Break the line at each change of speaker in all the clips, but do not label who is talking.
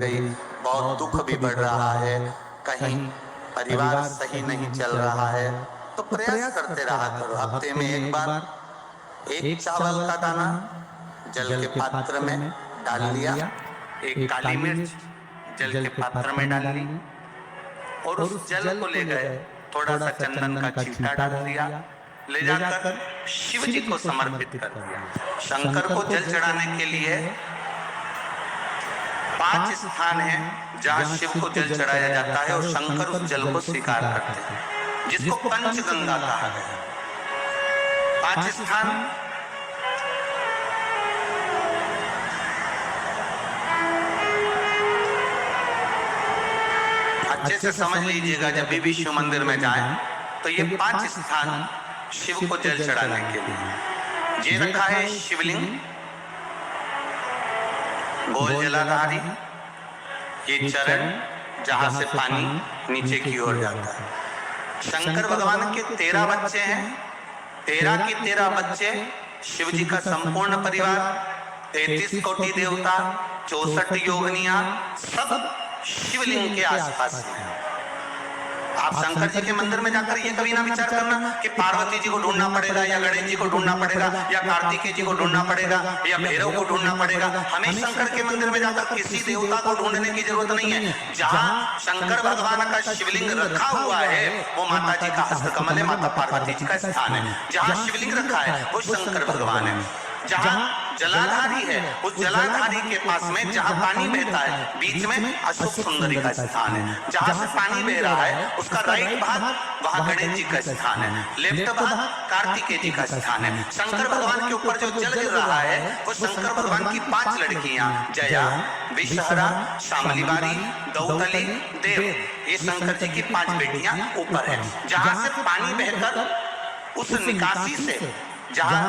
गई, बहुत दुख भी बढ़ रहा है, कहीं परिवार सही नहीं चल रहा है, तो प्रयास करते रहा करो। हफ्ते में एक बार एक चावल का दाना जल के पात्र में डाल लिया, एक काली मिर्च जल के पात्र में डाल ली और उस जल को ले गए, थोड़ा सा चंदन का छींटा डाल दिया, ले जाकर शिव जी को समर्पित कर दिया। शंकर को जल चढ़ाने के लिए 5 स्थान हैं जहां शिव को जल चढ़ाया जाता है और शंकर उस जल को स्वीकार करते हैं, जिसको पंचगंगा कहा है। 5 स्थान अच्छे से समझ लीजिएगा, जब भी शिव मंदिर में जाएं तो ये 5 स्थान शिव को जल चढ़ाने के लिए। ये रखा है शिवलिंग, गोल जलाधारी, ये चरण जहां से पानी नीचे की ओर जाता है। शंकर भगवान के 13 बच्चे हैं, 13 के 13 बच्चे, शिव जी का संपूर्ण परिवार, 33 कोटि देवता, 64 योगिनियां, सब शिवलिंग के आसपास हैं। आप शंकर जी के मंदिर में जाकर ये कभी ना विचार करना कि पार्वती जी को ढूंढना पड़ेगा या गणेश जी को ढूंढना पड़ेगा या कार्तिकेय जी को ढूंढना पड़ेगा या भैरव को ढूंढना पड़ेगा। हमें शंकर के मंदिर में जाकर किसी देवता को ढूंढने की जरूरत नहीं है। जहां शंकर भगवान का शिवलिंग रखा हुआ है वो माता जी का हस्तकमल है, माता पार्वती जी का स्थान है। जहां शिवलिंग रखा है वो शंकर भगवान है। जहां जलाधारी है उस जलाधारी के पास में जहां पानी बहता है बीच में अशोक सुंदरी का स्थान है। जहां से पानी बह रहा है उसका राइट भाग वहां गणेश जी का स्थान है, लेफ्ट भाग कार्तिकेय जी का स्थान है। शंकर भगवान के ऊपर जो जल गिर रहा है वो शंकर भगवान की 5 लड़कियां जया, विषहरा, शामलीबारी, दौतली, देव, ये शंकर जी की 5 बेटियां ऊपर है। जहां से पानी बहकर उस निकासी से जहां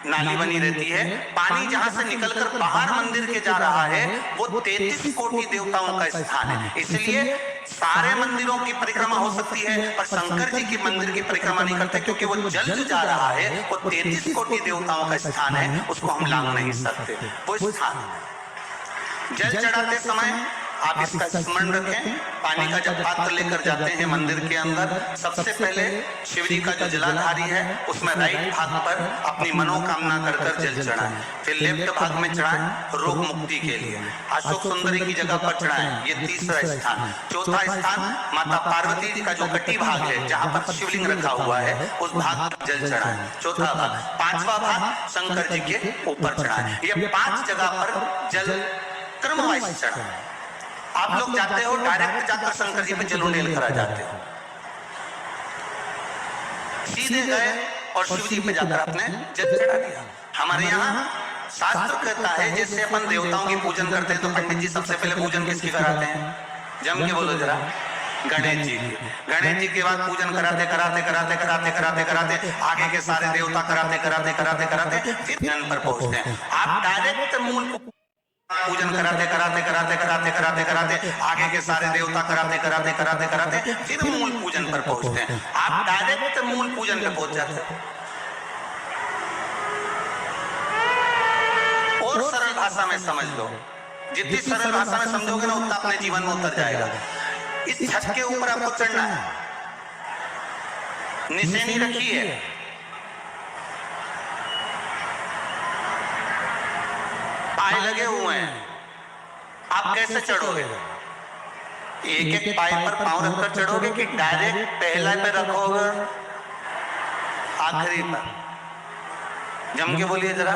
नाली बनी रहती है, पानी जहां से निकलकर बाहर मंदिर के जा रहा है वो 33 कोटि देवताओं का स्थान है। इसलिए सारे मंदिरों की परिक्रमा हो सकती है पर शंकर जी के मंदिर की परिक्रमा नहीं करते, क्योंकि वो जल जो जा रहा है वो 33 कोटि देवताओं का स्थान है, उसको हम लांघ नहीं सकते। वो स्थान जल चढ़ाते समय आप इसका स्मरण रखें। पानी का जब पात्र लेकर जाते हैं मंदिर के अंदर, सबसे पहले शिव जी का जो जलाधारी है उसमें राइट भाग पर अपनी मनोकामना कर कर जल चढ़ाएं, फिर लेफ्ट भाग में चढ़ाएं रोग मुक्ति के लिए। अशोक सुंदरी की जगह पर चढ़ाएं, ये तीसरा स्थान। चौथा स्थान माता पार्वती जी का जो कटी भाग है जहाँ पर शिवलिंग रखा हुआ है उस भाग पर जल चढ़ाएं, चौथा भाग। 5वां भाग शंकर जी के ऊपर चढ़ाएं। ये 5 जगह पर जल क्रमवाइज चढ़ाएं। आप लोग जाते हो डायरेक्ट जाकर शंकर जी पे जलूने लेकर आ जाते हो, सीधे गए और शिव जी पे जाकर आपने जल चढ़ा दिया। हमारे यहाँ शास्त्र कहता है जैसे अपन देवताओं की पूजन करते हैं तो पंडित जी सबसे पहले पूजन किसकी कराते हैं? जम के बोलो जरा, गणेश जी की। गणेश जी के बाद पूजन कराते कराते कराते कराते कराते कराते आगे के सारे देवता कराते कराते कराते कराते फिर जन पर पहुंचते हैं। आप डायरेक्ट मूल पूजन कराते कराते कराते कराते कराते कराते आगे के सारे देवता कराते कराते कराते कराते फिर मूल पूजन पर पहुंचते हैं। आप डायरेक्ट मूल पूजन पे पहुंच जाते हैं। और सरल भाषा में समझ लो, जितनी सरल भाषा में समझोगे ना उतना अपने जीवन में उतर जाएगा। इस छत के ऊपर आपको चढ़ना है, निशानी रखी है, पाए लगे हुए हैं, आप कैसे चढ़ोगे? एक एक पाए पर पांव रखकर चढ़ोगे कि डायरेक्ट पहला पे रखोगे आखिरी पर? जम के बोलिए जरा,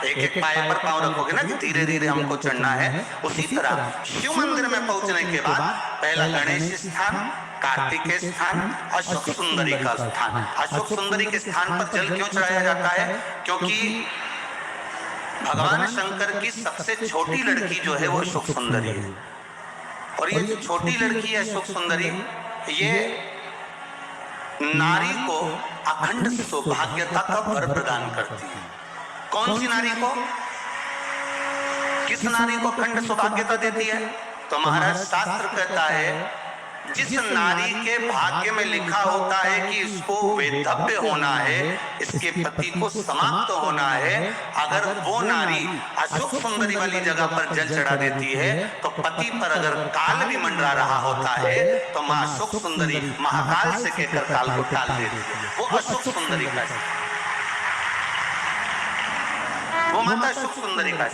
एक एक पाए पर पांव रखोगे ना, धीरे धीरे हमको चढ़ना है। उसी तरह शिव मंदिर में पहुंचने के बाद पहला गणेश स्थान, कार्तिकेय स्थान, अशोक सुंदरी का स्थान। अशोक सुंदरी के स्थान पर जल क्यों चढ़ाया जाता है? क्योंकि भगवान शंकर की सबसे छोटी लड़की जो है वो अशोक सुंदरी है, और ये जो छोटी लड़की है अशोक सुंदरी, ये नारी को अखंड सौभाग्यता का वर प्रदान करती है। कौन सी नारी को? किस नारी को अखंड सौभाग्यता देती है? तो महाराज शास्त्र कहता है जिस नारी के भाग्य में लिखा होता है कि इसको वैधव्य होना है, इसके पति को समाप्त होना है, अगर वो नारी अशुभ सुंदरी वाली जगह पर जल चढ़ा देती है तो पति पर अगर काल भी मंडरा रहा होता है तो माँ अशुभ सुंदरी महाकाल से कहकर काल को टाल देती है। वो अशुभ सुंदरी का, वो माता अशुभ सुंदरी का।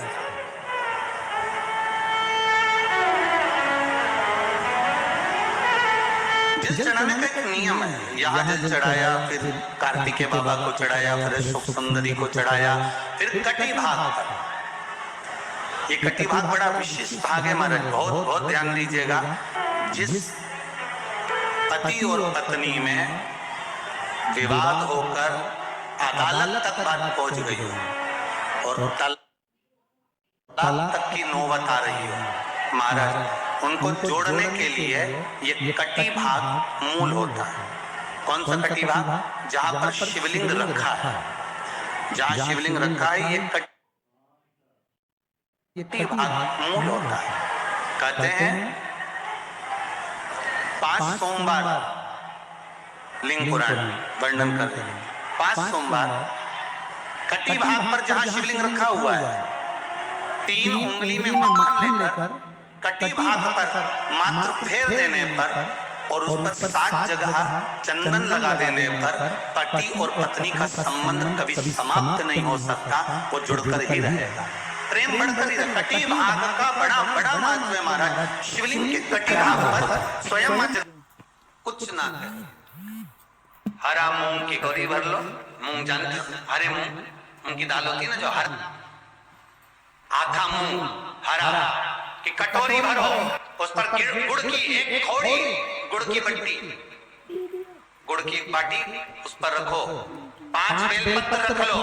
जल चढ़ाने का एक नियम है। यहाँ जल चढ़ाया, फिर कार्तिकेय बाबा को चढ़ाया, फिर अशोक सुंदरी को चढ़ाया, फिर कटी भाग पर। ये कटी भाग बड़ा विशेष भाग है महाराज, बहुत बहुत ध्यान दीजिएगा। जिस पति और पत्नी में विवाद होकर अदालत तक बात पहुंच गई हो और तलाक तक की नौबत आ रही हो महाराज, उनको जोड़ने के लिए ये कटी भाग मूल होता है। कौन सा कटी भाग? जहां पर शिवलिंग रखा है, जहां शिवलिंग रखा है ये कटी भाग मूल होता है। कहते हैं 5 सोमवार लिंग पुराण वर्णन करते हैं, 5 सोमवार कटी भाग पर जहां शिवलिंग रखा हुआ है, 3 उंगली में मक्खन लेकर कटी भाग पर मात्र फेर देने पर और उस पर 7 जगह चंदन लगा देने पर पति और पत्नी का संबंध कभी समाप्त नहीं हो सकता, वो जुड़कर ही रहेगा, प्रेम बढ़कर ही रहेगा। कटी भाग का बड़ा बड़ा महत्व है महाराज। शिवलिंग के कटी भाग पर स्वयं कुछ ना करे। हरा मूंग की गौरी भर लो, मूंग जानते हो, हरे मूंग की दाल होती है ना, जो हर आधा मूंग हरा कि कटोरी भरो, उस पर गुड़ की एक थोड़ी गुड़ की बट्टी, गुड़ की बाटी उस पर रखो, 5 बेलपत्र रख लो,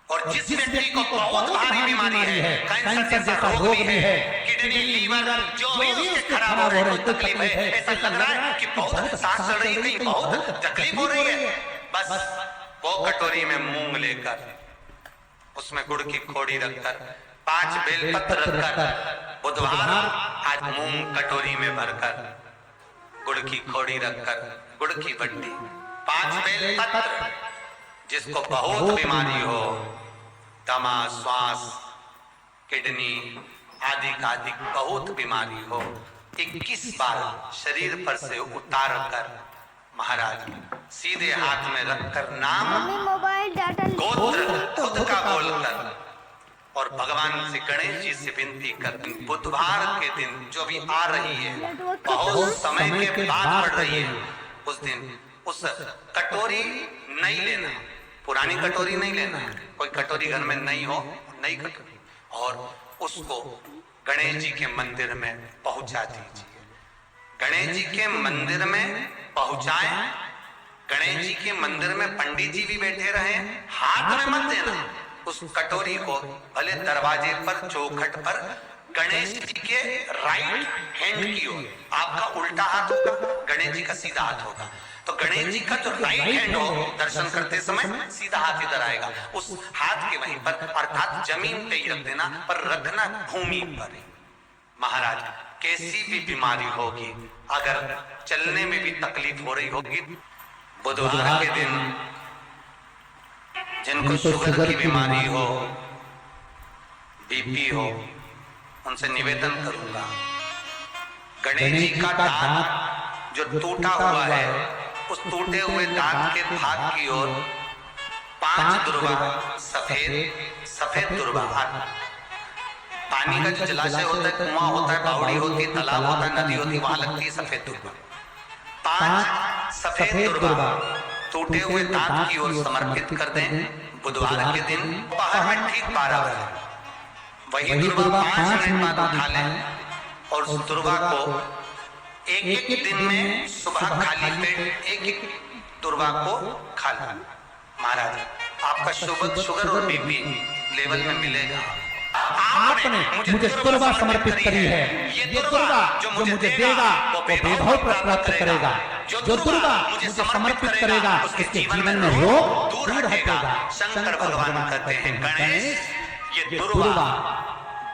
और जिस व्यक्ति को बहुत भारी बीमारी है, कैंसर जैसा रोग भी है, किडनी लीवर जो भी उसके खराब हो रहे हैं, तकलीफ है, ऐसा लग रहा है कि बहुत सांस चढ़ रही है, कहीं बहुत तकलीफ हो रही है, बस वो कटोरी में मूंग लेकर उसमें गुड़ की खोड़ी रखकर 5 बेलपत्र रखकर, बुधवार आज मूंग कटोरी में भरकर, गुड़ की खोड़ी रखकर, गुड़ की बट्टी, 5 बेलपत्र, जिसको बहुत बीमारी हो, दमा, श्वास, किडनी आदि का आदि बहुत बीमारी हो, 21 बार शरीर पर से उतार कर महाराज सीधे हाथ में रखकर नाम गोत्र खुद का बोलकर और भगवान से गणेश जी से विनती कर, बुधवार के दिन जो भी आ रही है, बहुत समय के बाद पड़ रही है, उस दिन उस कटोरी नहीं लेना, पुरानी कटोरी नहीं लेना, कोई कटोरी घर में नहीं हो, नई कटोरी, और उसको गणेश जी के मंदिर में पहुंचा दीजिए। गणेश जी के मंदिर में पहुंचाए, गणेश जी के मंदिर में पंडित जी भी बैठे रहे, हाथ में मत देना उस कटोरी को, भले दरवाजे पर चौखट पर गणेश जी के राइट हैंड की ओर, आपका उल्टा हाथ होगा, गणेश जी का सीधा हाथ होगा, तो गणेश जी का जो राइट हैंड हो, दर्शन करते समय सीधा हाथ इधर आएगा, उस हाथ के वहीं पर, अर्थात जमीन पे ही रख देना, पर रखना भूमि पर। महाराज कैसी भी बीमारी होगी, अगर चलने में भी तकलीफ हो रही होगी, बुधवार के दिन जिनको शुगर की बीमारी हो, बीपी हो, उनसे निवेदन करूंगा, गणेश जी का दांत जो टूटा हुआ है, उस टूटे हुए दांत के भाग की ओर 5 दुर्वा, सफेद दुर्वा, पानी का जो जलाशय होता है, कुआं होता है, बावड़ी होती है, तालाब होता है, नदी होती है, वहां लगती है सफेद दुर्वा, 5 सफेद दुर्वा टूटे हुए दांत की ओर समर्पित कर दें। बुधवार के दिन दोपहर में ठीक 12 बजे वही दुर्वा 5 मिनट बाद उठा लें और उस दुर्वा को एक दिन में सुबह खाली पेट एक दुर्वा को खा लें। महाराज आपका शुगर और बीपी लेवल में मिलेगा। आपने मुझे दुर्वा समर्पित करी है, ये दुर्वा जो मुझे देगा वो वैभव प्राप्त करेगा, जो दुर्वा मुझे समर्पित करेगा उसके जीवन में रोग दूर हटेगा। शंकर भगवान कहते हैं, गणेश ये दुर्वा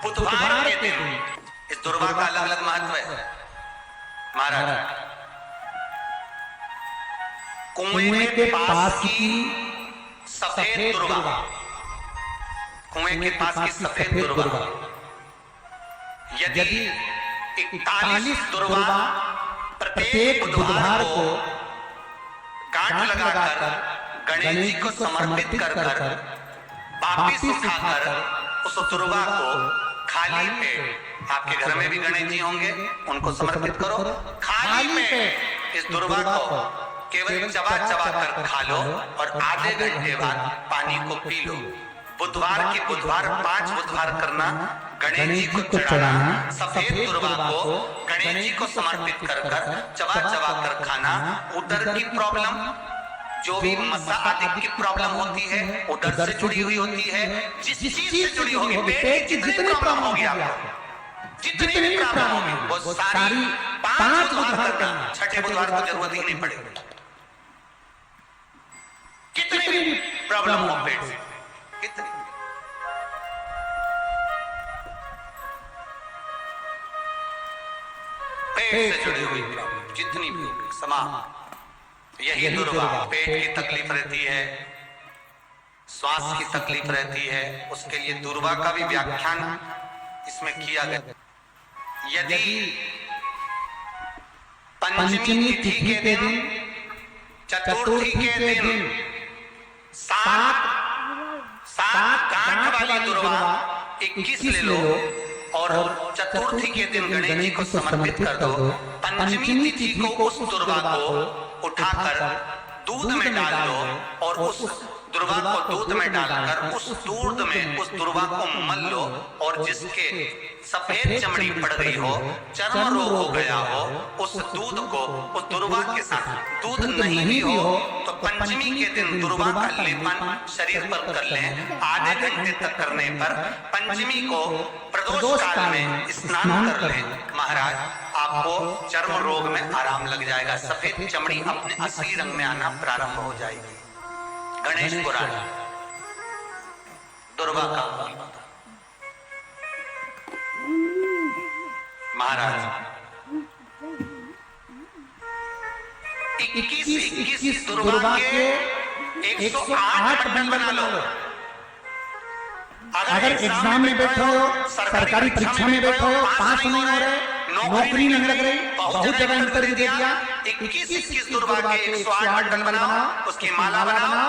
बुधवार के दिन, इस दुर्वा का अलग अलग महत्व है। महाराज कुएं के पास की सफेद दुर्वा, कुएं के पास की सफेद दुर्वा, यदि 41 दुर्वा प्रत्येक बुधवार को गांठ लगाकर गणेश जी को समर्पित कर वापिस उठाकर उस दुर्वा को खाली पेट, आपके घर में भी गणेश जी होंगे, उनको समर्पित करो, खाली पेट इस दुर्वा को केवल चबा चबा कर खा लो और आधे घंटे बाद पानी को पी लो। बुधवार की बुधवार 5 बुधवार करना, गणेश जी को चढ़ाना, सफेद दुर्वा को गणेश जी को समर्पित कर चबा चबा कर खाना। उदर की प्रॉब्लम, जो भी मसा आदि की प्रॉब्लम होती है उदर से जुड़ी हुई होती है, जिस चीज से जुड़ी होगी, पेट की जितनी प्रॉब्लम होगी आपको, जितनी भी प्रॉब्लम होगी वो सारी 5 बुधवार करना, छठे बुधवार को जरूरत ही नहीं पड़ेगी। कितनी भी प्रॉब्लम हो पेट से, कितनी पेट से जुड़ी हुई प्रॉब्लम जितनी भी होगी समाप्त। यही दुर्वा, पेट की तकलीफ रहती है, श्वास की तकलीफ रहती है, उसके लिए दुर्वा का भी व्याख्यान इसमें किया गया। यदि पंचमी तिथि के दिन, चतुर्थी के दिन 7 गांठ वाली दुर्वा 21 ले लो और चतुर्थी के दिन गणेश जी को समर्पित कर दो। पंचमी तिथि को उस दुर्वा को उठाकर दूध में डाल दो और उस दुर्वा को दूध में डालकर उस दूध में उस दुर्वा को मल लो, और जिसके सफेद चमड़ी पड़ गई हो, चर्म रोग हो गया हो, उस दूध को उस दुर्वा के साथ, दूध नहीं भी हो तो पंचमी के दिन दुर्वा का लेपन शरीर पर कर लें। आधे घंटे तक करने पर पंचमी को प्रदोष काल में स्नान कर लें। महाराज आपको चर्म रोग में आराम लग जाएगा, सफेद चमड़ी अपने असली रंग में आना प्रारंभ हो जाएगी। गणेश पुराण दुर्वा का महाराज 21 दुर्वा के 108 बंड बना लो।
अगर एग्जाम में बैठे हो, सरकारी परीक्षा में बैठे हो, पास नहीं हो रहे, नौकरी नहीं लग रही, बहुत जगह इंटरव्यू दे दिया,
21 दुर्वा के 108 बंडल बनाओ, उसकी माला बनाओ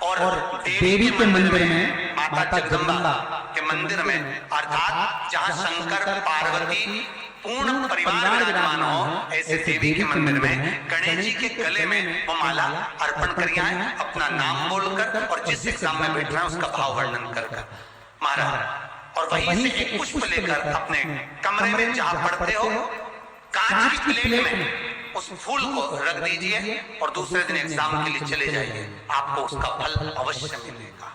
और
देवी के मंदिर में, माता जगदम्बा
के मंदिर में, अर्थात जहाँ शंकर पार्वती पूर्ण परिवार विराजमान हो, ऐसे देवी के मंदिर में गणेश जी के गले में वो माला अर्पण करिए, अपना नाम बोलकर और जिस एग्जाम में बैठ रहे हैं उसका भाव वर्णन कर महाराज, और वहीं से एक पुष्प लेकर अपने कमरे में जहाँ पढ़ते हो कांच की प्लेट में उस फूल को रख दीजिए और दूसरे दिन एग्जाम के लिए चले जाइए, आपको उसका फल अवश्य मिलेगा,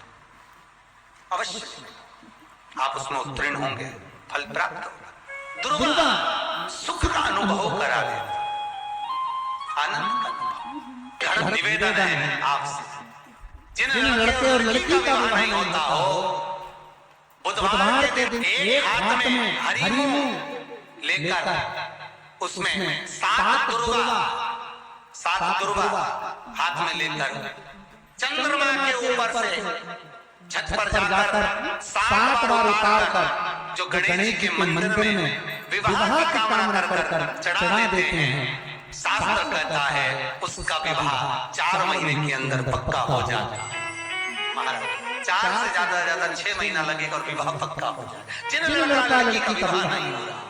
अवश्य मिलेगा, आप उसमें उत्तीर्ण होंगे, फल प्राप्त होगा। दुर्वा सुख का अनुभव करा देता, आनंद का अनुभव। घर निवेदन है आपसे, जिन लड़के और लड़की का विवाह नहीं होता हो, बुधवार के दिन एक हाथ में हरी मूंग लेकर उसमें 7 दुर्वा हाथ में लेकर चंद्रमा के ऊपर से छत पर जाकर 7 बार उतार कर जो गणेश जी के मंदिर में विवाह की कामना कर चढ़ा देते हैं, शास्त्र कहता है उसका विवाह 4 महीने के अंदर पक्का हो जाता है। महाराज 4 से ज्यादा 6 महीना लगेगा और विवाह पक्का हो जाए। जिन लड़का लड़की का विवाह नहीं हो रहा,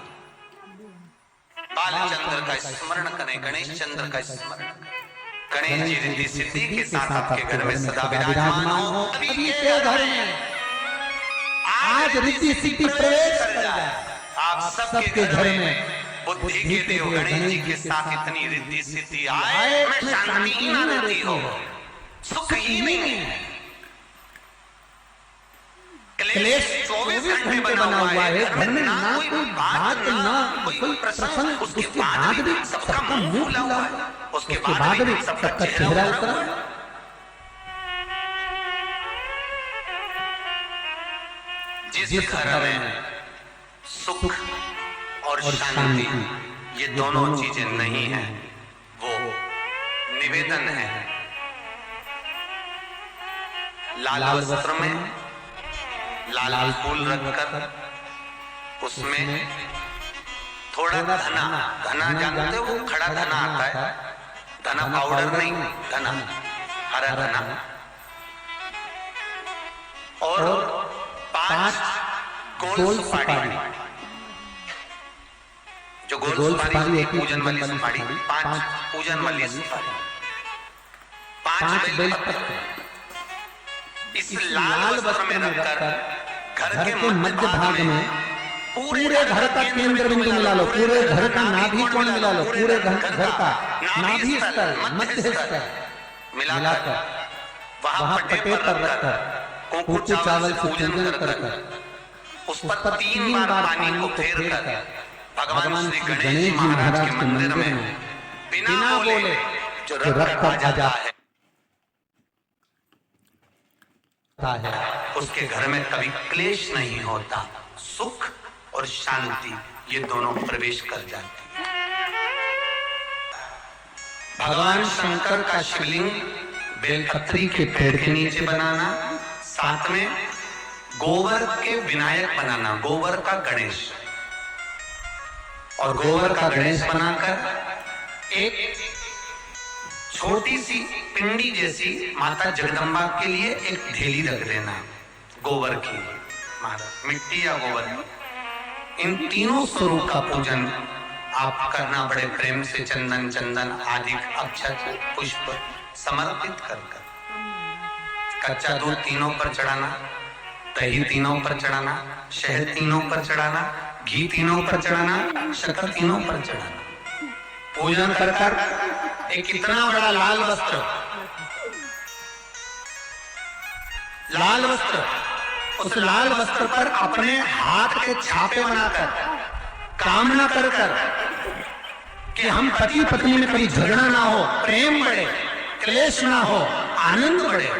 बालचंद्र का स्मरण करें, गणेश चंद्र का स्मरण करें। गणेश जी रिद्धि सिद्धि के साथ आपके घर में सदा विराजमान हो। अभी के घर में आज रिद्धि सिद्धि प्रवेश कर जाए, आप सबके घर में बुद्धि के देव गणेश जी के साथ इतनी रिद्धि सिद्धि आए, में शांति ही ना रहती हो, सुख ही नहीं है। क्लेश 24 घंटे बना हुआ है, घर में ना कोई बात ना कोई प्रसंग, उसके बाद भी सबका मुंह फूला हुआ है, उसके बाद भी सबका चेहरा उतरा। जिस घर में सुख और शांति ये दोनों चीजें नहीं हैं, वो निवेदन है। लाल वस्त्र में लाल फूल रखकर उसमें थोड़ा धना, धना जानते हो, वो खड़ा धना आता है, धना पाउडर नहीं, धना हरा धना, और 5 गोल सुपारी, जो गोल सुपारी होती है पूजन वाली सुपारी, 5 पूजन वाली सुपारी, 5 बेलपत्र इस लाल वस्त्र में रखकर घर के मध्य भाग में पूरे घर का केंद्र बिंदु मिला लो, पूरे घर का नाभि कोण मिला लो, पूरे घर का नाभि स्थल, मध्य स्थल मिलाकर वहां पटे पर रखकर कुकू चावल से पूजन कर उस पर 3 बार पानी को फेर कर भगवान श्री गणेश जी महाराज के मंदिर में बिना बोले जो रख आ जाता है, उसके घर में कभी क्लेश नहीं होता, सुख और शांति ये दोनों प्रवेश कर जाती है। भगवान शंकर का शिवलिंग बेलपत्री के पेड़ के नीचे बनाना, साथ में गोबर के विनायक बनाना, गोबर का गणेश, और गोबर का गणेश बनाकर एक छोटी सी पिंडी जैसी माता जगदम्बा के लिए एक ढेली रख देना, गोबर की, मिट्टी या गोबर की। इन तीनों स्वरूप का पूजन आप करना बड़े प्रेम से, चंदन चंदन आदि अक्षत पुष्प समर्पित कर कच्चा दूध तीनों पर चढ़ाना, दही तीनों पर चढ़ाना, शहद तीनों पर चढ़ाना, घी तीनों पर चढ़ाना, शक्कर तीनों पर चढ़ाना, पूजन कर कर एक इतना बड़ा लाल वस्त्र, लाल वस्त्र, उस लाल वस्त्र पर अपने हाथ के छापे बनाकर कामना कर कर कि हम पति पत्नी में कभी झगड़ा ना हो, प्रेम बढ़े, क्लेश ना हो, आनंद बढ़े,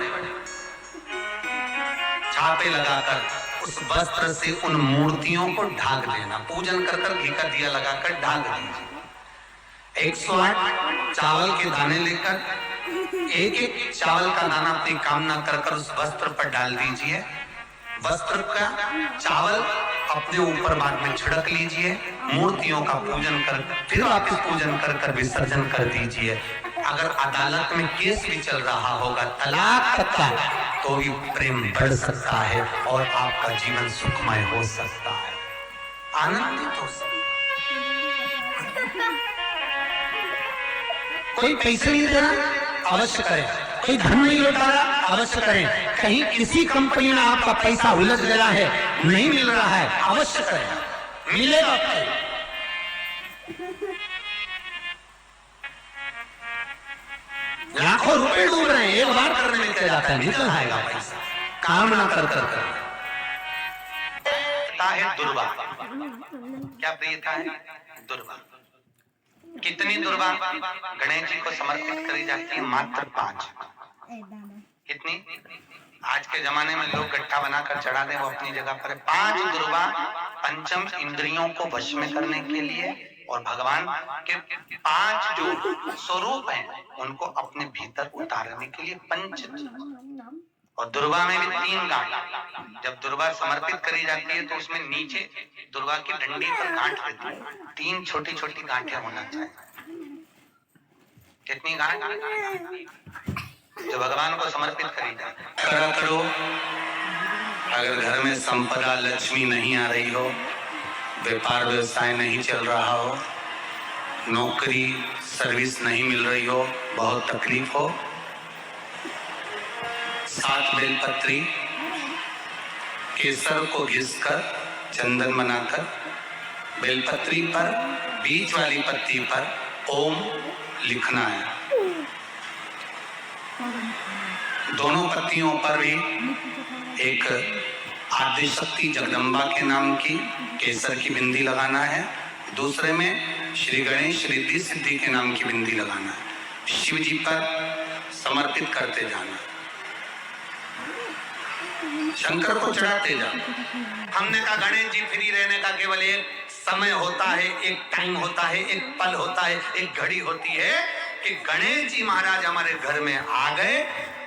छापे लगाकर उस वस्त्र से उन मूर्तियों को ढाक देना, पूजन कर कर घी का दिया लगाकर ढाक दीजिए। 108 चावल के दाने लेकर एक एक चावल का दाना अपनी कामना कर कर उस वस्त्र पर डाल दीजिए, वस्त्र का चावल अपने ऊपर बाद में छिड़क लीजिए, मूर्तियों का पूजन कर फिर वापस पूजन कर कर विसर्जन कर दीजिए। अगर अदालत में केस भी चल रहा होगा तलाक तक का, तो भी प्रेम बढ़ सकता है और आपका जीवन सुखमय हो सकता है, आनंदित हो सकता है। कोई पैसे नहीं दे रहा, अवश्य करें, कोई धन नहीं लौटा रहा, अवश्य करें, कहीं किसी कंपनी में आपका पैसा उलझ गया है, नहीं मिल रहा है, अवश्य करें, मिलेगा आपको। लाखों रुपए डूब रहे हैं, एक बार करने में क्या जाता है, निकल आएगा पैसा, कामना कर कर कर। है दुर्वा, क्या प्रियता है? दुर्वा। कितनी दुर्वा गणेश जी को समर्पित करी जाती है? मात्र 5। कितनी? आज के जमाने में लोग गट्ठा बनाकर चढ़ा दे, वो अपनी जगह पर। 5 दुर्वा पंचम इंद्रियों को वश में करने के लिए और भगवान के 5 जो स्वरूप हैं उनको अपने भीतर उतारने के लिए 5। और दुर्वा में भी 3 गांठ। जब दुर्वा समर्पित करी जाती है तो उसमें नीचे दुर्वा की डंडी पर गांठ रहती है, 3 छोटी छोटी गांठें होना चाहिए। कितनी गांठ? जो भगवान को समर्पित करी जाए। करो, अगर घर में संपदा लक्ष्मी नहीं आ रही हो, व्यापार व्यवसाय नहीं चल रहा हो, नौकरी सर्विस नहीं मिल रही हो, बहुत तकलीफ हो, 7 बेलपत्री केसर को घिसकर चंदन बनाकर बेलपत्री पर बीच वाली पत्ती पर ओम लिखना है। दोनों पत्तियों पर भी एक आदिशक्ति जगदम्बा के नाम की केसर की बिंदी लगाना है, दूसरे में श्री गणेश रिद्धि सिद्धि के नाम की बिंदी लगाना है। शिव जी पर समर्पित करते जाना, शंकर को चढ़ाते जाना। हमने कहा गणेश जी फ्री रहने का केवल एक समय होता है, एक टाइम होता है, एक पल होता है, एक घड़ी होती है कि गणेश जी महाराज हमारे घर में आ गए।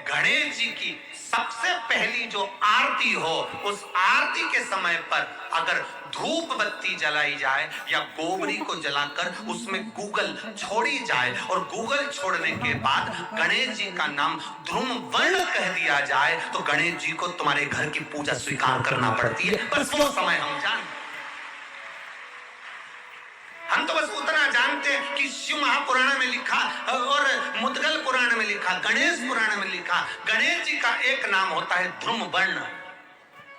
गणेश जी की सबसे पहली जो आरती हो, उस आरती के समय पर अगर धूप बत्ती जलाई जाए या गोबरी को जलाकर उसमें गूगल छोड़ी जाए और गूगल छोड़ने के बाद गणेश जी का नाम ध्रुम वर्ण कह दिया जाए तो गणेश जी को तुम्हारे घर की पूजा स्वीकार करना पड़ती है। बस वो समय हम जानते, हम तो बस उतना जानते हैं कि शिव महापुराण में लिखा और मुद्गल पुराण में लिखा, गणेश पुराण में लिखा, गणेश जी का एक नाम होता है ध्रुम वर्ण।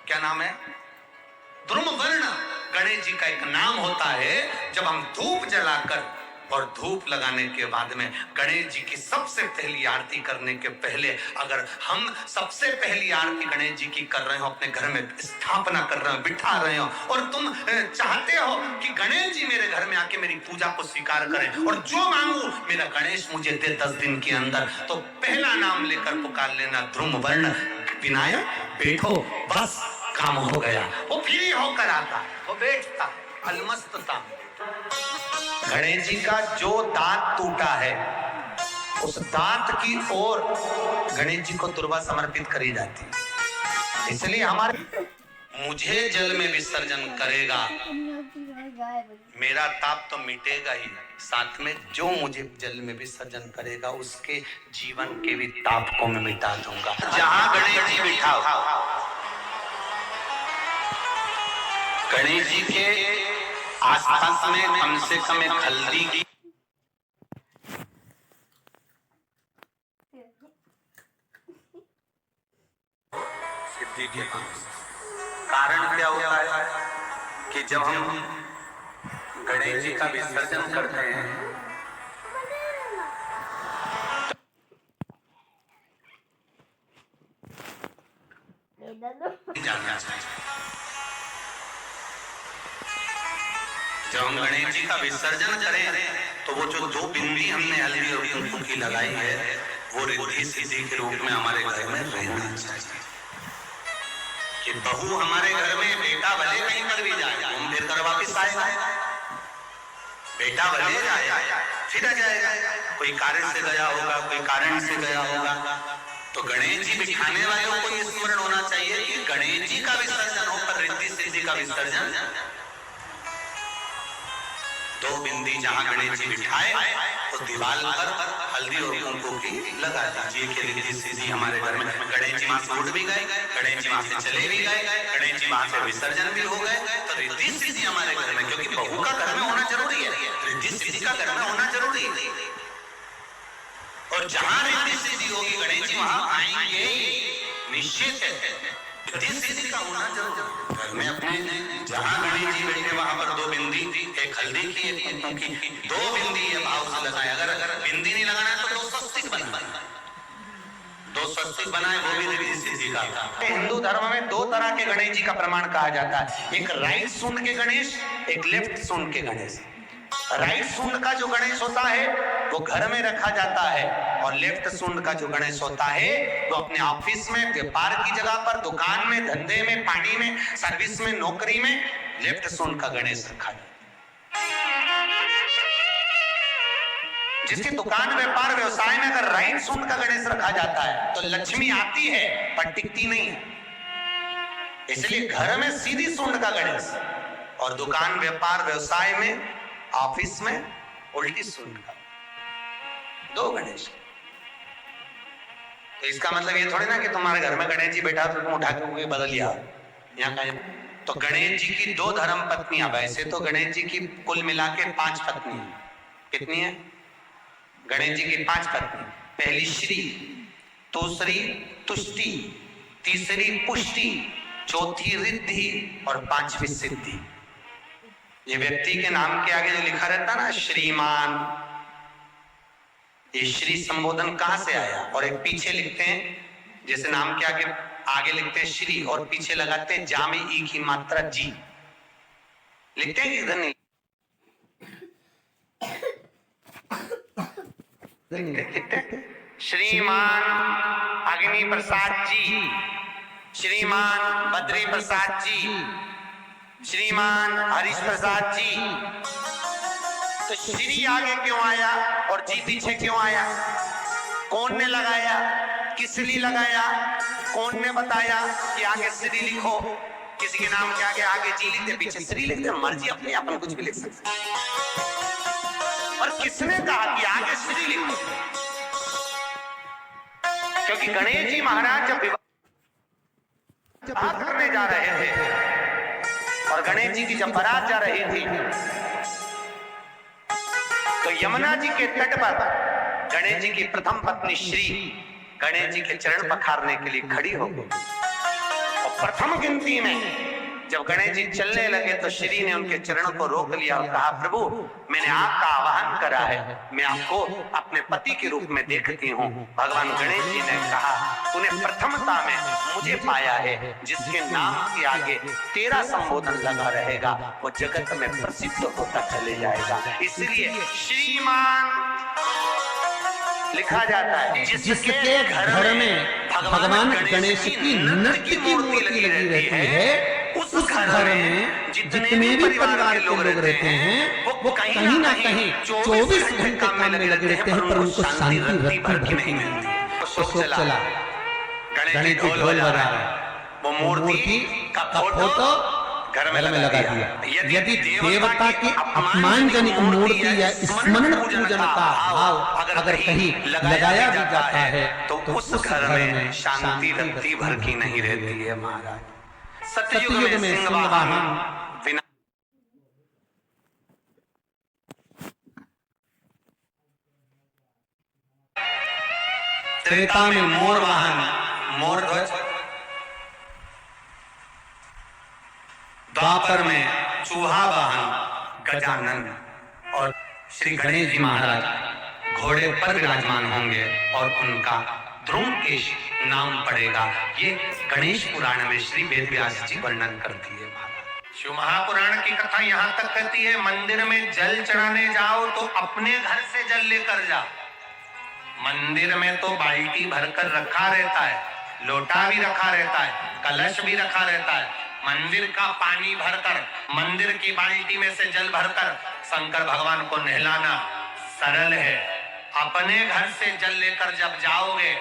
क्या नाम है? ध्रुम वर्ण गणेश जी का एक नाम होता है। जब हम धूप जलाकर और धूप लगाने के बाद में गणेश जी की सबसे पहली आरती करने के पहले अगर हम सबसे पहली आरती गणेश जी की कर रहे हो, अपने घर में स्थापना कर रहे हो, बिठा रहे हो और तुम चाहते हो कि गणेश जी मेरे घर में आके मेरी पूजा को स्वीकार करें और जो मांगू मेरा गणेश मुझे दे 10 दिन के अंदर, तो पहला नाम लेकर पुकार लेना ध्रुम वर्ण विनायक बैठो, बस काम हो गया। वो फ्री होकर आता, वो बैठता, अलमस्तता। गणेश जी का जो दांत टूटा है उस दांत की ओर गणेश जी को दुर्वा समर्पित करी जाती है। इसलिए हमारे मुझे जल में विसर्जन करेगा, मेरा ताप तो मिटेगा ही, साथ में जो मुझे जल में विसर्जन करेगा उसके जीवन के भी ताप को मैं मिटा दूंगा। जहां गणेश जी बिठाओ, गणेश जी के आसपास में कम से कम एक हल्दी की सिद्धि के कारण क्या होता है कि जब हम गणेश जी का विसर्जन करते हैं जानना चाहिए, जब हम गणेश जी का विसर्जन करें तो वो जो 2 बिंदी हमने हल्दी और कुमकुम की लगाई है वो रिद्धि सिद्धि के रूप में हमारे घर में रहना चाहिए। कि बहू हमारे घर में, बेटा भले कहीं पर भी जाए घूम फिर कर वापिस आएगा, बेटा भले जाए फिर आ जाएगा, कोई कारण से गया होगा, कोई कारण से गया होगा। तो गणेश जी बिठाने वालों को ये स्मरण होना चाहिए कि गणेश जी का विसर्जन हो पर रिद्धि सिद्धि का विसर्जन। 2 बिंदी जहां गणेश जी बिठाए तो दीवार पर हल्दी और कुमकुम की लगा दीजिए कि रिद्धि सिद्धि हमारे घर में। गणेश जी वहां से उठ भी गए, गणेश जी वहां से चले भी गए, गणेश जी वहां से विसर्जन भी हो गए, तो रिद्धि सिद्धि हमारे घर में, क्योंकि बहू का घर में होना जरूरी है, रिद्धि सिद्धि का घर में होना जरूरी है। और जहां रिद्धि सिद्धि होगी गणेश जी वहां आएंगे निश्चित है, रिद्धि सिद्धि का होना जरूरी है। घर में अपने जहां गणेश जी बैठे वहां पर 2 बिंदी, एक हल्दी की एक कुमकुम की, 2 बिंदी ये भाव से लगाए। अगर बिंदी नहीं लगाना है तो 2 स्वस्तिक बनाए, 2 स्वस्तिक बनाए, वो भी रिद्धि सिद्धि का। हिंदू धर्म में 2 तरह के गणेश जी का प्रमाण कहा जाता है, एक राइट सूंड के गणेश, एक लेफ्ट सूंड के गणेश। राइट सूंड का जो गणेश होता है वो घर में रखा जाता है और लेफ्ट सूंड का जो गणेश होता है वो अपने ऑफिस में, व्यापार की जगह पर, दुकान में, धंधे में, पानी में, सर्विस में, नौकरी में लेफ्ट सूंड का गणेश रखा जाता है। जिसकी दुकान, व्यापार, व्यवसाय में अगर राइट सूंड का गणेश रखा जाता है तो लक्ष्मी आती है पर टिकती नहीं है। इसलिए घर में सीधी सूंड का गणेश और दुकान, व्यापार, व्यवसाय में, ऑफिस में उल्टी सूंड का, 2 गणेश। तो इसका मतलब ये थोड़ी ना कि तुम्हारे घर में गणेश जी बैठा तो तुम उठा के बदल लिया यहाँ का। तो गणेश जी की 2 धर्म पत्नियां, वैसे तो गणेश जी की कुल मिला के 5 पत्नी। कितनी है? गणेश जी की 5 पत्नी। पहली श्री, दूसरी तुष्टि, तीसरी पुष्टि, चौथी रिद्धि और 5वीं सिद्धि। ये व्यक्ति के नाम के आगे जो लिखा रहता है ना श्रीमान, ये श्री संबोधन कहां से आया? और एक पीछे लिखते हैं, जैसे नाम के आगे लिखते हैं श्री और पीछे लगाते हैं जा में ई की मात्रा जी, लिखते हैं इधर नहीं लिखते। श्रीमान अग्नि प्रसाद जी, श्रीमान बद्री प्रसाद जी, श्रीमान हरीश प्रसाद जी। तो श्री आगे क्यों आया और जी पीछे क्यों आया? कौन ने लगाया, किस लिए लगाया, कौन ने बताया कि आगे श्री लिखो? किसी के नाम के आगे जी लिखते, पीछे श्री लिखते, मर्जी अपनी, अपन कुछ भी लिख सकते। और किसने कहा कि आगे श्री लिखो? क्योंकि गणेश जी महाराज जब विवाह करने जा रहे थे और गणेश जी की जब बारात जा रही थी तो यमुना जी के तट पर गणेश जी की प्रथम पत्नी श्री गणेश जी के चरण पखारने के लिए खड़ी हो गई। और प्रथम गिनती में जब गणेश जी चलने लगे तो श्री ने उनके चरणों को रोक लिया और कहा, प्रभु मैंने आपका आह्वान करा है, मैं आपको अपने पति के रूप में देखती हूँ। भगवान गणेश जी ने कहा, तूने प्रथमता में मुझे पाया है, जिसके नाम के आगे तेरा संबोधन लगा रहेगा वो जगत में प्रसिद्ध होता चले जाएगा। इसलिए श्रीमान लिखा जाता है, जिसके घर में भगवान गणेश की नृत्य की मूर्ति लगी रहती है, उस घर में जितने भी परिवार के लोग रहते हैं वो कहीं ना कहीं 24 घंटे काम में लगे रहते हैं, पर उनको शांति रत्ती भर की नहीं मिलती। शोक चला, गणेश जी ढोल बजा रहे, वो मूर्ति का फोटो घर में लगा दिया। यदि देवता की अपमानजनक मूर्ति या स्मरण पूजन का भाव अगर कहीं लगाया भी जाता है तो उस घर में शांति रत्ती भर की नहीं रहती है महाराज। सतयुग में सिंह वाहन, विना त्रेता में मोर वाहन, मोर ध्वज, द्वापर में चूहा वाहन गजानन, और श्री गणेश जी महाराज घोड़े पर विराजमान होंगे और उनका ध्रुवकेश नाम पड़ेगा। ये गणेश पुराण में श्री वेदव्यास जी वर्णन करती है महाराज। शिव महापुराण की कथा यहाँ तक कहती है, मंदिर में जल चढ़ाने जाओ तो अपने घर से जल लेकर जाओ। मंदिर में तो बाल्टी भरकर रखा रहता है, लोटा भी रखा रहता है, कलश भी रखा रहता है। मंदिर का पानी भरकर, मंदिर की बाल्टी में से जल भरकर शंकर भगवान को नहलाना सरल है। अपने घर से जल लेकर जब जाओगे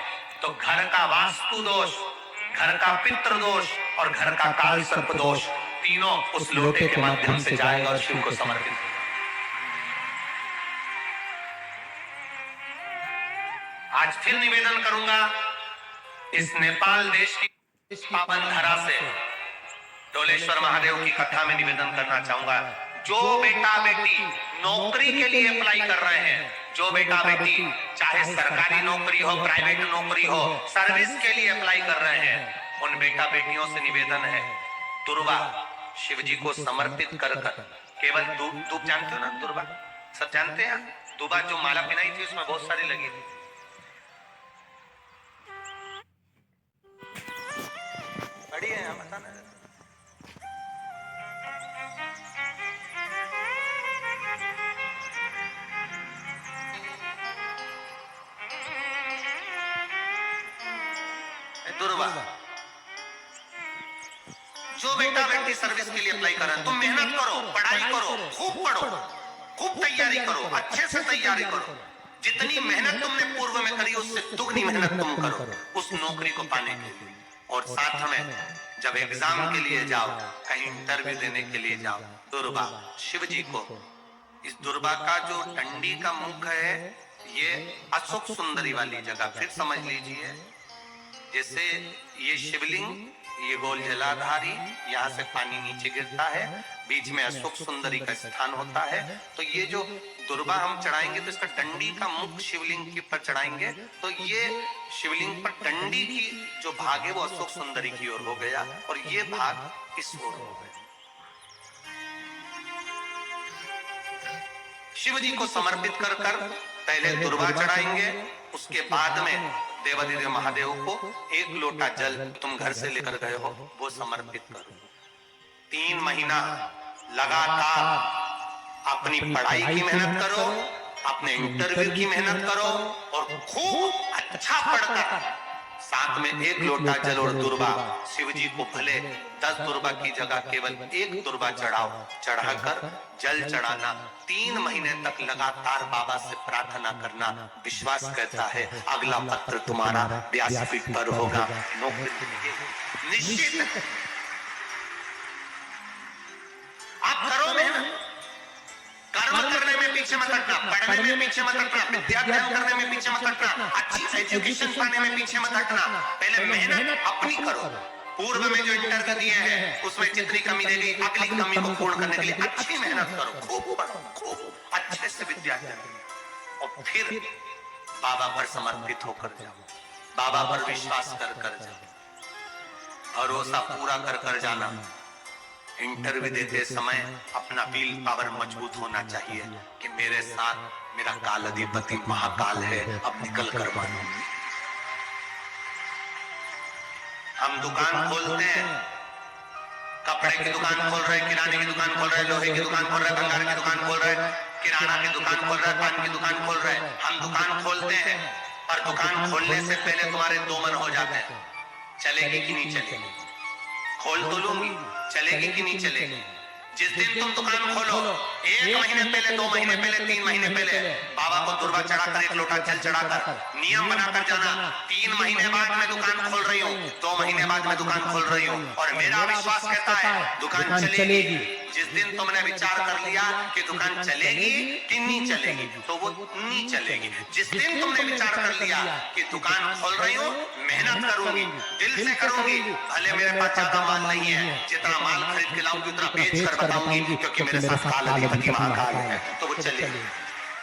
तो घर का वास्तु दोष, घर का पितृ दोष और घर का काल सर्प दोष तीनों उस लोटे के माध्यम से जाएगा और शिव को समर्पित होगा। आज फिर निवेदन करूंगा, इस नेपाल देश की पावन धरा से डोलेश्वर महादेव की कथा में निवेदन करना चाहूंगा। जो बेटा बेटी नौकरी के लिए अप्लाई कर रहे हैं, जो बेटा बेटी चाहे सरकारी नौकरी हो, प्राइवेट नौकरी हो, सर्विस के लिए अप्लाई कर रहे हैं, उन बेटा बेटियों से निवेदन है, दुर्वा शिव जी को समर्पित कर केवल दूब जानते हो ना, दुर्वा सब जानते हैं। दुर्वा जो माला पहनाई थी उसमें बहुत सारी लगी थी। बड़ी है, बताना दुर्वा। जो बेटा बेटी सर्विस के लिए अप्लाई कर रहे हैं, तुम मेहनत करो, पढ़ाई करो, खूब पढ़ो, खूब तैयारी करो, अच्छे से तैयारी करो। जितनी मेहनत तुमने पूर्व में करी उससे दुगनी मेहनत तुम करो उस नौकरी को पाने के लिए। और साथ में जब एग्जाम के लिए जाओ, कहीं इंटरव्यू देने के लिए जाओ, दुर्वा शिव जी को, इस दुर्वा का जो डंडी का मुख है ये अशोक सुंदरी वाली जगह, फिर समझ लीजिए जैसे ये शिवलिंग, ये गोल जलाधारी, यहाँ से पानी नीचे गिरता है, बीच में अशोक सुंदरी का स्थान होता है। तो ये जो दुर्वा हम चढ़ाएंगे तो इसका डंडी का मुख शिवलिंग के पर चढ़ाएंगे तो ये शिवलिंग पर डंडी की जो भाग है वो अशोक सुंदरी की ओर हो गया और ये भाग इस ओर हो गया। शिव जी को समर्पित कर पहले दुर्वा चढ़ाएंगे, उसके बाद में देवाधिदेव महादेव को एक लोटा जल तुम घर से लेकर गए हो वो समर्पित करो। 3 महीना लगातार अपनी पढ़ाई की मेहनत करो, अपने इंटरव्यू की मेहनत करो और खूब अच्छा पढ़कर साथ में 1 लोटा जल और दुर्वा। शिव जी को भले 10 दुर्वा की जगह केवल 1 दुर्वा चढ़ाओ। चढ़ाकर जल चढ़ाना, 3 महीने तक लगातार बाबा से प्रार्थना करना। विश्वास कहता है अगला पत्र तुम्हारा व्यासपीठ पर होगा, नौकरी मिलेगी निश्चित। आप करो मेहनत, कर्म करने में पीछे मत हटना, पढ़ने में पीछे मत हटना, विद्याभ्यास करने में पीछे मत हटना, अच्छी एजुकेशन पाने में पीछे मत हटना। पहले मेहनत अपनी करो। पूर्व में जो इंटरव्यू दिए हैं उसमें जितनी कमी रह गई, अगली कमी को पूर्ण करने के लिए अच्छी मेहनत करो, खूब पढ़ो, खूब अच्छे से विद्याभ्यास करो और फिर बाबा पर समर्पित होकर जाओ, बाबा पर विश्वास कर जाओ, भरोसा पूरा कर जाना। इंटरव्यू देते समय अपना विल पावर मजबूत होना चाहिए कि मेरे साथ मेरा काल अधिपति महाकाल है, अब निकल कर मानो। हम दुकान खोलते हैं, कपड़े की दुकान खोल रहे, किराने की दुकान खोल रहे, लोहे की दुकान खोल रहे, भंगार की दुकान खोल रहे, किराना की दुकान खोल रहे, पान की दुकान खोल रहे। हम दुकान खोलते हैं पर दुकान खोलने से पहले तुम्हारे 2 मन हो जाते हैं, चलेगी कि नहीं चलेगी, खोल तो लूंगी, चलेगी कि नहीं चलेगी। जिस दिन तुम दुकान खोलो 1 महीने पहले, 2 महीने पहले, 3 महीने पहले बाबा को दुर्वा चढ़ाकर 1 लोटा जल चढ़ाकर नियम बनाकर जाना। 3 महीने बाद मैं दुकान खोल रही हूँ, 2 महीने बाद मैं दुकान खोल रही हूँ और मेरा विश्वास कहता है दुकान चलेगी। जिस दिन तुमने विचार कर लिया कि दुकान चलेगी कि नहीं चलेगी तो वो नहीं चलेगी। जिस दिन तुमने विचार कर लिया कि दुकान खोल रही हूँ, मेहनत करूंगी, दिल से करूंगी, भले मेरे पास ज्यादा माल नहीं है, जितना माल खरीद के लाऊंगी उतना बेच कर बताऊंगी क्योंकि मेरे साथ काल अधिपति महाकाल है, तो वो चलेगी।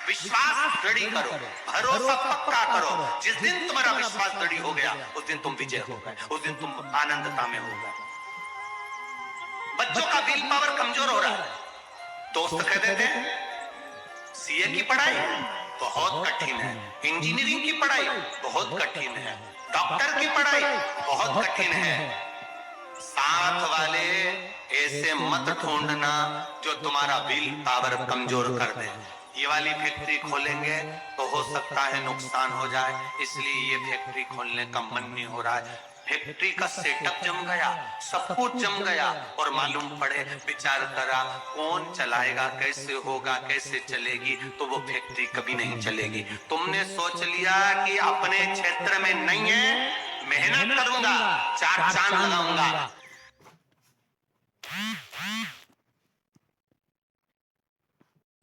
विश्वास दृढ़ करो, भरोसा पक्का करो। जिस दिन तुम्हारा विश्वास दृढ़ हो गया उस दिन तुम विजय हो गए, उस दिन तुम आनंदता में हो गए। बच्चों का विल पावर कमजोर हो रहा है, दोस्त कह देते हैं सीए की पढ़ाई बहुत कठिन है, इंजीनियरिंग की पढ़ाई बहुत कठिन है, डॉक्टर की पढ़ाई बहुत कठिन है। साथ वाले ऐसे मत ढूंढना जो तुम्हारा विल पावर कमजोर कर दे। ये वाली फैक्ट्री खोलेंगे तो हो सकता है नुकसान हो जाए, इसलिए ये फैक्ट्री खोलने का मन नहीं हो रहा है। फैक्ट्री का सेटअप जम गया, सब कुछ जम गया और मालूम पड़े, विचार करा कौन चलाएगा, कैसे होगा, कैसे चलेगी, तो वो फैक्ट्री कभी नहीं चलेगी। तुमने सोच लिया कि अपने क्षेत्र में नहीं है, मेहनत करूंगा, 4 चांद लगाऊंगा।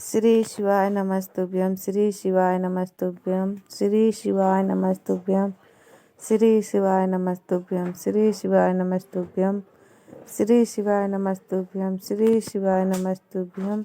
श्री शिवाय नमस्तुभ्यं, श्री शिवाय नमस्तुभ्यं, श्री शिवाय नमस्तुभ्यं, श्री शिवाय नमस्तुभ्यं, श्री शिवाय नमस्तुभ्यं, श्री शिवाय नमस्तुभ्यं, श्री शिवाय नमस्तुभ्यं।